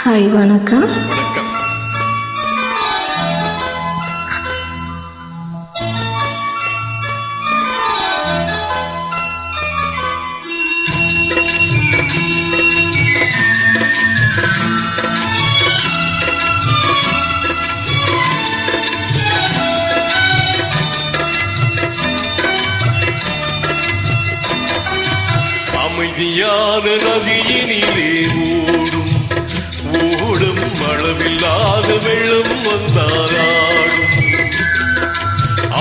Hi வணக்கம். வணக்கம். அமைதியான நதியினிலே ஓடும் அளவில்லாத வெள்ளம் வந்தாராடும்.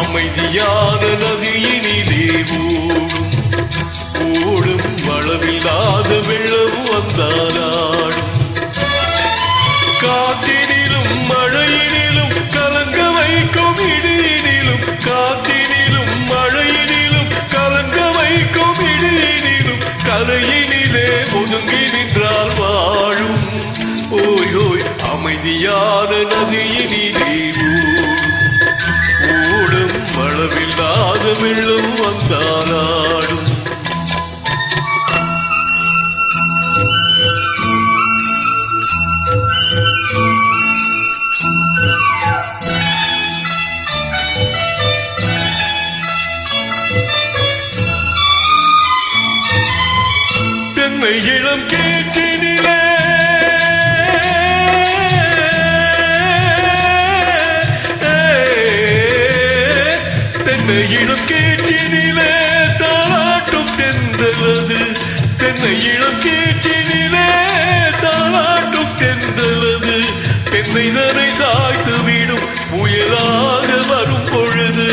அமைதியான நதியினிலே ஓடும் அளவில்லாத வெள்ளம் வந்தாராடும். காற்றினிலும் மழையினிலும் கலங்க வைக்கும் இடியினிலும், காற்றினிலும் மழையினிலும் கலங்க வைக்கும் இடியினிலும், கரையினிலே ஒதுங்கி நின்றால் வாழும். ஓய் ஓய் அமைதியான நதியினிலே ஓடும் அளவில்லாத வெள்ளம் வந்தாராடும். தென்னை இளம் கேற்றினிலே தென்னை இளம் கேற்றினிலே தாளாட்டும் தென்றலது. தென்னை இளம் கேற்றினிலே தாளாட்டும் தென்றலது. தென்னை தனை தாய்த்து விடும் புயலாக வரும் பொழுது,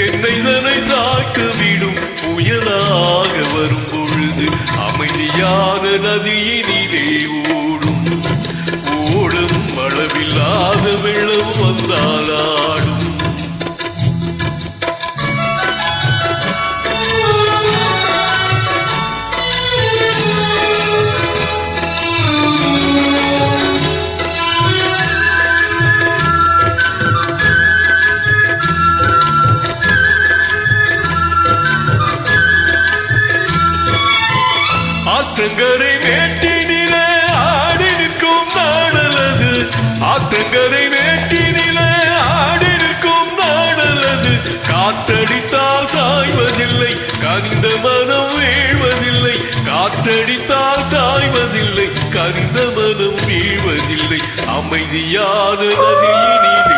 தென்னை தனை தாய்த்து விடும் புயலாக வரும் பொழுது, அமைதியான நதியினிலே ஓடும் அளவில்லாத வெள்ளம் வந்தாலாடும். ஆற்றங்கரை மேட்டினிலே ஆடி நிற்கும் நாடலது. ஆற்றங்கரை மேட்டினிலே ஆடி நிற்கும் நாடலது. காற்றடித்தால் சாய்வதில்லை, கனிந்த மனம் வீழ்வதில்லை. காற்றடித்தால் சாய்வதில்லை, கனிந்த மனம் வீழ்வதில்லை. அமைதியான நதியினிலே